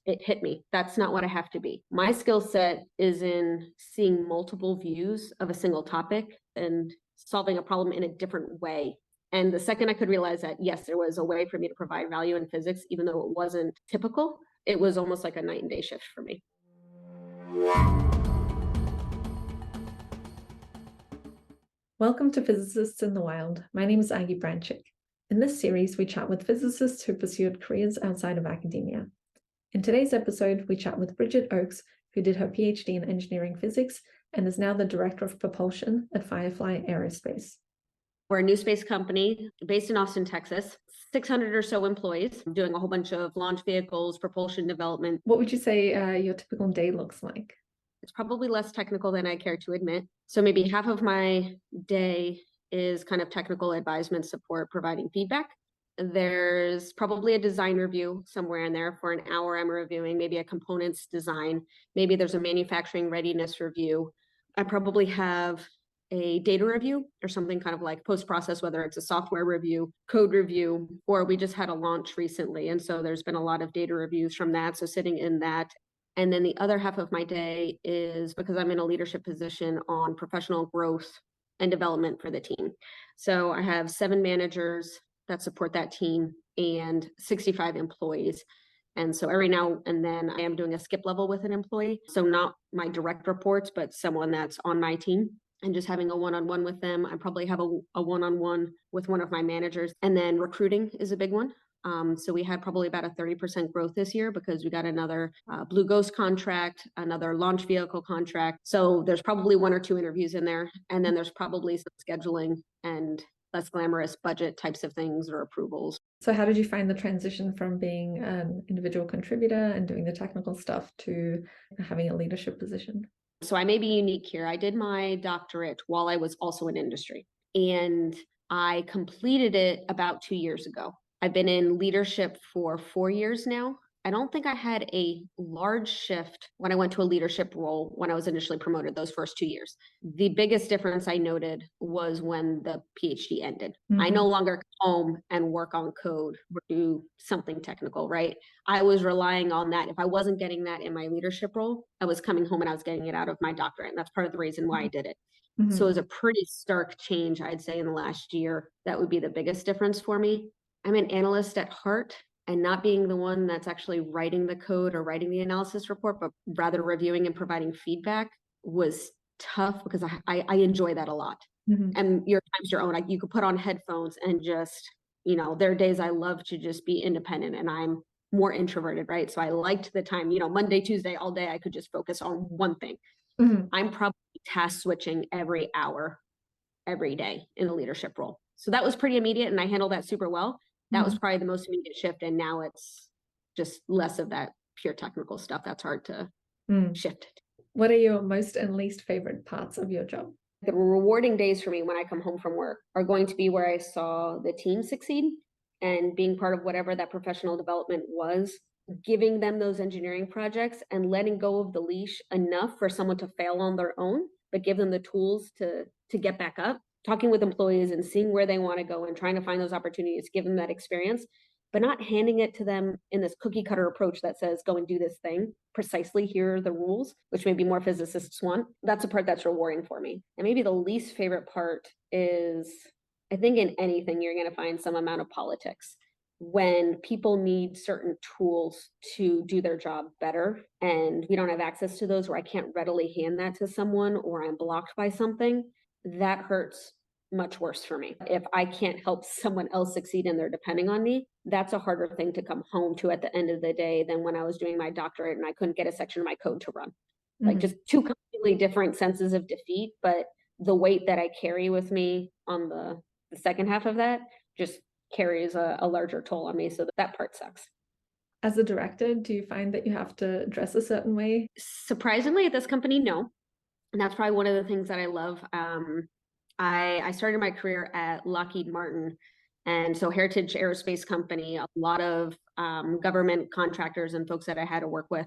it hit me. That's not what I have to be. My skill set is in seeing multiple views of a single topic and solving a problem in a different way. And the second I could realize that, yes, there was a way for me to provide value in physics, even though it wasn't typical, it was almost like a night and day shift for me. Welcome to Physicists in the Wild. My name is Aggie Branczyk. In this series, we chat with physicists who pursued careers outside of academia. In today's episode, we chat with Brigette Oakes, who did her PhD in engineering physics and is now the Director of Propulsion at Firefly Aerospace. We're a new space company based in Austin, Texas, 600 or so employees, doing a whole bunch of launch vehicles, propulsion development. What would you say your typical day looks like? It's probably less technical than I care to admit. So maybe half of my day is kind of technical advisement support, providing feedback. There's probably a design review somewhere in there. For an hour, I'm reviewing maybe a components design. Maybe there's a manufacturing readiness review. I probably have a data review or something kind of like post-process, whether it's a software review, code review, or we just had a launch recently. And so there's been a lot of data reviews from that. So sitting in that. And then the other half of my day is, because I'm in a leadership position, on professional growth and development for the team. So I have 7 managers that support that team and 65 employees. And so every now and then I am doing a skip level with an employee. So not my direct reports, but someone that's on my team, and just having a one-on-one with them. I probably have a one-on-one with one of my managers. And then recruiting is a big one. So we had probably about a 30% growth this year because we got another Blue Ghost contract, another launch vehicle contract. So there's probably 1 or 2 interviews in there. And then there's probably some scheduling and less glamorous budget types of things or approvals. So how did you find the transition from being an individual contributor and doing the technical stuff to having a leadership position? So I may be unique here. I did my doctorate while I was also in industry, and I completed it about 2 years ago. I've been in leadership for 4 years now. I don't think I had a large shift when I went to a leadership role when I was initially promoted those first 2 years. The biggest difference I noted was when the PhD ended. I no longer come home and work on code or do something technical, right? I was relying on that. If I wasn't getting that in my leadership role, I was coming home and I was getting it out of my doctorate. And that's part of the reason why I did it. So it was a pretty stark change, I'd say, in the last year. That would be the biggest difference for me. I'm an analyst at heart, and not being the one that's actually writing the code or writing the analysis report, but rather reviewing and providing feedback was tough because I enjoy that a lot. And your time's your own. You could put on headphones and just, there are days I love to just be independent, and I'm more introverted, right? So I liked the time, Monday, Tuesday, all day, I could just focus on one thing. I'm probably task switching every hour, every day in a leadership role. So that was pretty immediate, and I handled that super well. That was probably the most immediate shift. And now it's just less of that pure technical stuff that's hard to shift. What are your most and least favorite parts of your job? The rewarding days for me when I come home from work are going to be where I saw the team succeed and being part of whatever that professional development was, giving them those engineering projects and letting go of the leash enough for someone to fail on their own, but give them the tools to get back up. Talking with employees and seeing where they want to go and trying to find those opportunities, give them that experience, but not handing it to them in this cookie cutter approach that says, go and do this thing. Precisely, here are the rules, which maybe more physicists want. That's a part that's rewarding for me. And maybe the least favorite part is, I think in anything, you're going to find some amount of politics. When people need certain tools to do their job better, and we don't have access to those, or I can't readily hand that to someone, or I'm blocked by something, that hurts much worse for me. If I can't help someone else succeed and they're depending on me, that's a harder thing to come home to at the end of the day than when I was doing my doctorate and I couldn't get a section of my code to run. Like just 2 completely different senses of defeat, but the weight that I carry with me on the second half of that just carries a larger toll on me. So that part sucks. As a director, do you find that you have to dress a certain way? Surprisingly, at this company, no. And that's probably one of the things that I love. I started my career at Lockheed Martin, and so Heritage Aerospace Company, a lot of government contractors and folks that I had to work with.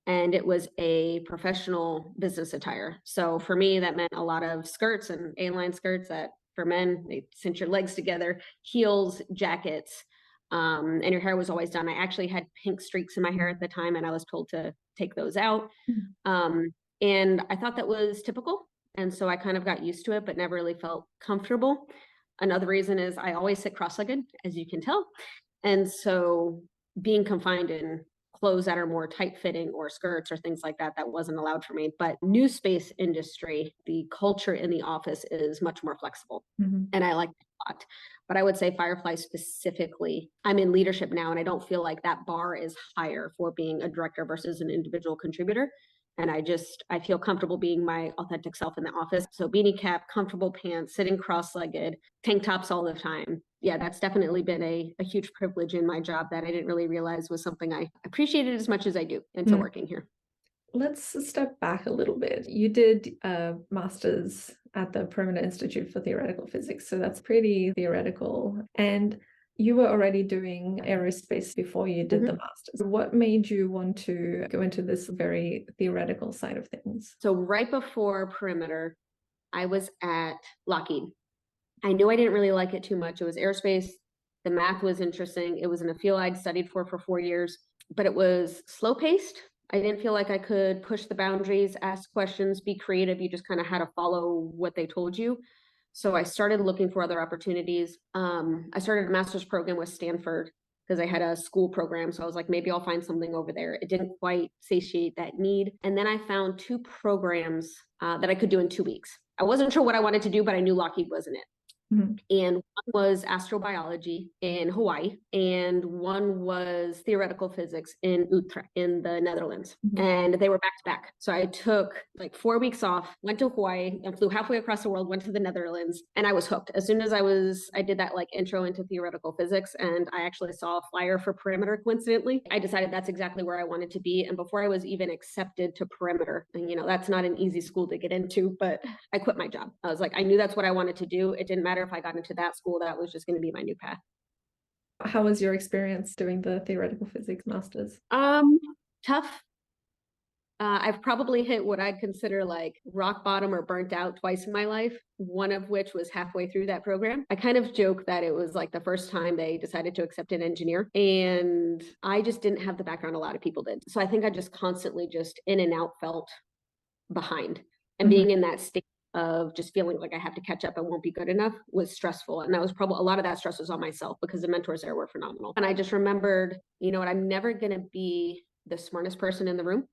And it was a professional business attire. So for me, that meant a lot of skirts and A-line skirts that for men, they cinch your legs together, heels, jackets, And your hair was always done. I actually had pink streaks in my hair at the time, and I was told to take those out. And I thought that was typical. And so I kind of got used to it, but never really felt comfortable. Another reason is I always sit cross-legged, as you can tell. And so being confined in clothes that are more tight-fitting or skirts or things like that, that wasn't allowed for me. But new space industry, the culture in the office is much more flexible. And I like that a lot. But I would say Firefly specifically, I'm in leadership now, and I don't feel like that bar is higher for being a director versus an individual contributor. And I feel comfortable being my authentic self in the office. So beanie cap, comfortable pants, sitting cross-legged, tank tops all the time. Yeah, that's definitely been a huge privilege in my job that I didn't really realize was something I appreciated as much as I do until working here. Let's step back a little bit. You did a master's at the Perimeter Institute for Theoretical Physics, so that's pretty theoretical. And you were already doing aerospace before you did the master's. What made you want to go into this very theoretical side of things? So right before Perimeter, I was at Lockheed. I knew I didn't really like it too much. It was aerospace. The math was interesting. It was in a field I'd studied for 4 years, but it was slow paced. I didn't feel like I could push the boundaries, ask questions, be creative. You just kind of had to follow what they told you. So I started looking for other opportunities. I started a master's program with Stanford because I had a school program. So I was like, maybe I'll find something over there. It didn't quite satiate that need. And then I found 2 programs that I could do in 2 weeks. I wasn't sure what I wanted to do, but I knew Lockheed wasn't it. And one was astrobiology in Hawaii, and one was theoretical physics in Utrecht in the Netherlands. And they were back to back. So I took like 4 weeks off, went to Hawaii, and flew halfway across the world, went to the Netherlands, and I was hooked. As soon as I did that like intro into theoretical physics, and I actually saw a flyer for Perimeter coincidentally. I decided that's exactly where I wanted to be. And before I was even accepted to Perimeter, and that's not an easy school to get into, but I quit my job. I was like, I knew that's what I wanted to do. It didn't matter if I got into that school, that was just going to be my new path. How was your experience doing the theoretical physics masters? Tough. I've probably hit what I'd consider like rock bottom or burnt out twice in my life, one of which was halfway through that program. I kind of joke that it was like the first time they decided to accept an engineer, and I just didn't have the background a lot of people did. So I think I just constantly just in and out felt behind, and being in that state of just feeling like I have to catch up and won't be good enough was stressful. And that was probably a lot of that stress was on myself because the mentors there were phenomenal. And I just remembered, what, I'm never going to be the smartest person in the room,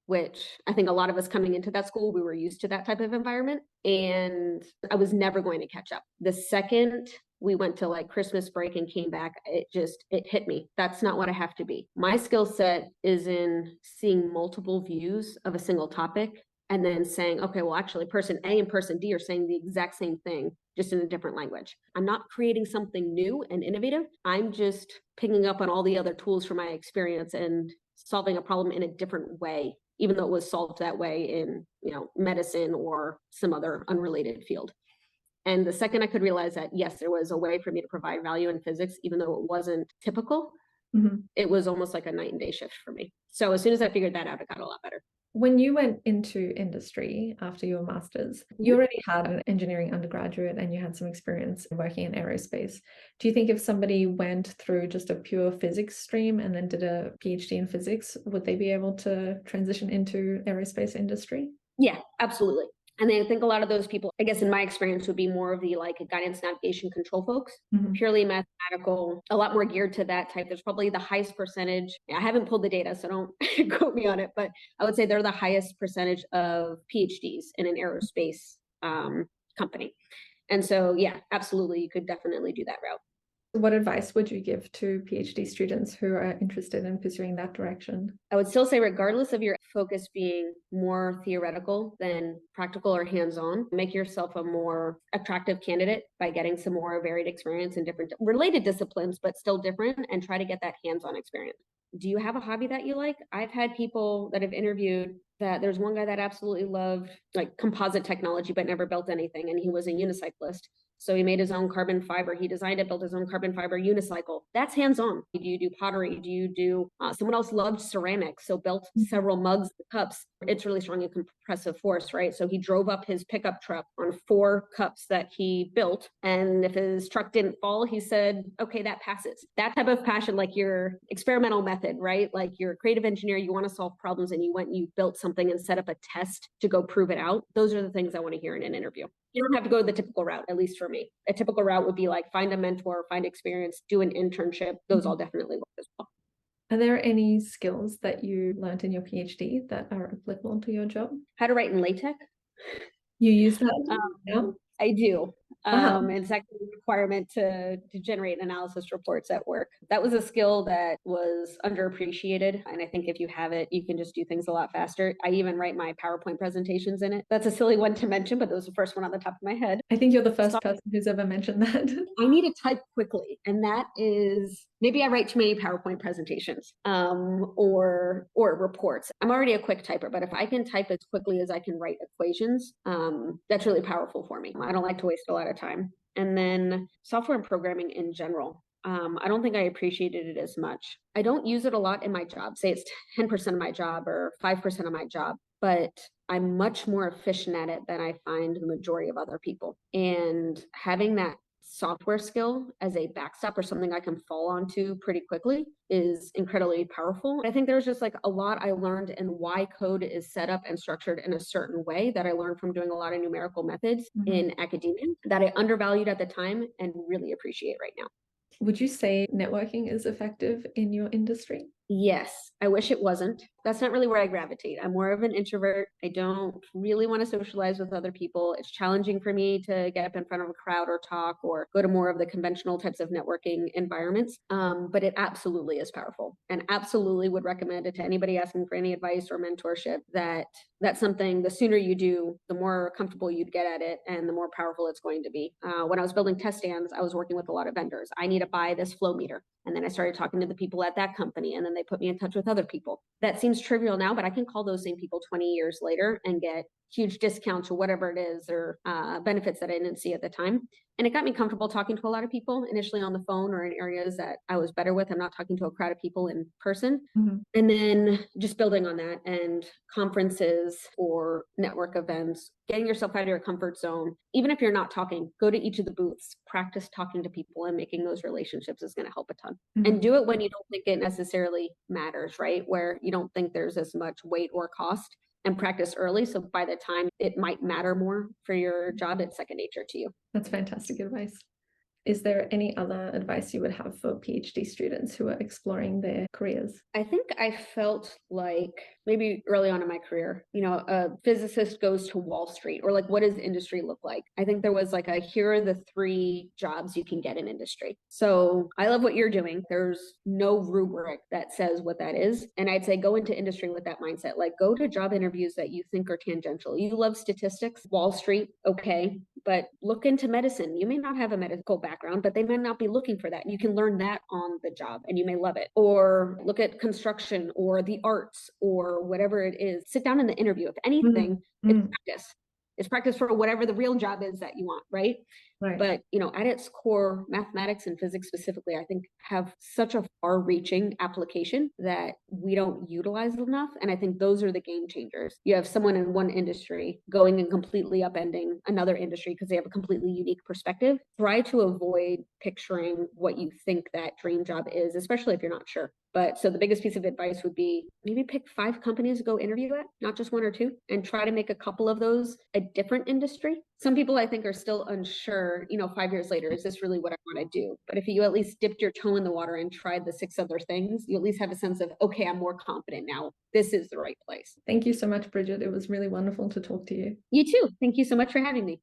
which I think a lot of us coming into that school, we were used to that type of environment. And I was never going to catch up. The second we went to like Christmas break and came back, it hit me. That's not what I have to be. My skill set is in seeing multiple views of a single topic and then saying, okay, well, actually person A and person D are saying the exact same thing, just in a different language. I'm not creating something new and innovative. I'm just picking up on all the other tools from my experience and solving a problem in a different way, even though it was solved that way in, medicine or some other unrelated field. And the second I could realize that, yes, there was a way for me to provide value in physics, even though it wasn't typical, it was almost like a night and day shift for me. So as soon as I figured that out, it got a lot better. When you went into industry after your master's, you already had an engineering undergraduate and you had some experience working in aerospace. Do you think if somebody went through just a pure physics stream and then did a PhD in physics, would they be able to transition into aerospace industry? Yeah, absolutely. And I think a lot of those people, I guess in my experience, would be more of the like guidance, navigation, control folks, purely mathematical, a lot more geared to that type. There's probably the highest percentage. I haven't pulled the data, so don't quote me on it, but I would say they're the highest percentage of PhDs in an aerospace company. And so, yeah, absolutely, you could definitely do that route. What advice would you give to PhD students who are interested in pursuing that direction? I would still say, regardless of your focus being more theoretical than practical or hands-on, make yourself a more attractive candidate by getting some more varied experience in different related disciplines, but still different, and try to get that hands-on experience. Do you have a hobby that you like? I've had people that have interviewed that there's one guy that absolutely loved like composite technology, but never built anything. And he was a unicyclist. So he made his own carbon fiber. He designed it, built his own carbon fiber unicycle. That's hands-on. Do you do pottery? Do you do, someone else loved ceramics, so built several mugs, cups. It's really strong in compressive force, right? So he drove up his pickup truck on 4 cups that he built. And if his truck didn't fall, he said, okay, that passes. That type of passion, like your experimental method, right? Like you're a creative engineer, you want to solve problems and you went and you built something and set up a test to go prove it out. Those are the things I want to hear in an interview. You don't have to go the typical route, at least for me. A typical route would be like find a mentor, find experience, do an internship. Those all definitely work as well. Are there any skills that you learned in your PhD that are applicable to your job? How to write in LaTeX? You use that now? I do. Wow. It's actually a requirement to generate analysis reports at work. That was a skill that was underappreciated. And I think if you have it, you can just do things a lot faster. I even write my PowerPoint presentations in it. That's a silly one to mention, but that was the first one on the top of my head. I think you're the first person who's ever mentioned that. I need to type quickly. And that is, maybe I write too many PowerPoint presentations or reports. I'm already a quick typer, but if I can type as quickly as I can write equations, that's really powerful for me. I don't like to waste a lot of time. And then software and programming in general. I don't think I appreciated it as much. I don't use it a lot in my job. Say it's 10% of my job or 5% of my job, but I'm much more efficient at it than I find the majority of other people. And having that software skill as a backstop or something I can fall onto pretty quickly is incredibly powerful. I think there's just like a lot I learned in why code is set up and structured in a certain way that I learned from doing a lot of numerical methods in academia that I undervalued at the time and really appreciate right now. Would you say networking is effective in your industry? Yes, I wish it wasn't. That's not really where I gravitate. I'm more of an introvert. I don't really want to socialize with other people. It's challenging for me to get up in front of a crowd or talk or go to more of the conventional types of networking environments. But it absolutely is powerful and absolutely would recommend it to anybody asking for any advice or mentorship that that's something the sooner you do, the more comfortable you'd get at it and the more powerful it's going to be. When I was building test stands, I was working with a lot of vendors. I need to buy this flow meter. And then I started talking to the people at that company and then they put me in touch with other people. That seems trivial now, but I can call those same people 20 years later and get huge discounts or whatever it is or benefits that I didn't see at the time. And it got me comfortable talking to a lot of people initially on the phone or in areas that I was better with. I'm not talking to a crowd of people in person. And then just building on that and conferences or network events, getting yourself out of your comfort zone. Even if you're not talking, go to each of the booths, practice talking to people and making those relationships is going to help a ton. And do it when you don't think it necessarily matters, right? Where you don't think there's as much weight or cost. And practice early. So by the time it might matter more for your job, it's second nature to you. That's fantastic advice. Is there any other advice you would have for PhD students who are exploring their careers? I think I felt like maybe early on in my career, a physicist goes to Wall Street or like, what does industry look like? I think there was like here are the 3 jobs you can get in industry. So I love what you're doing. There's no rubric that says what that is. And I'd say go into industry with that mindset, like go to job interviews that you think are tangential. You love statistics, Wall Street, okay, but look into medicine. You may not have a medical background, but they may not be looking for that. You can learn that on the job and you may love it. Or look at construction or the arts or whatever it is. Sit down in the interview. If anything, it's practice. It's practice for whatever the real job is that you want, right? But, at its core, mathematics and physics specifically, I think have such a far-reaching application that we don't utilize enough. And I think those are the game changers. You have someone in one industry going and completely upending another industry because they have a completely unique perspective. Try to avoid picturing what you think that dream job is, especially if you're not sure. But so the biggest piece of advice would be maybe pick 5 companies to go interview at, not just 1 or 2, and try to make a couple of those a different industry. Some people I think are still unsure, 5 years later, is this really what I want to do? But if you at least dipped your toe in the water and tried the 6 other things, you at least have a sense of, okay, I'm more confident now. This is the right place. Thank you so much, Brigette. It was really wonderful to talk to you. You too. Thank you so much for having me.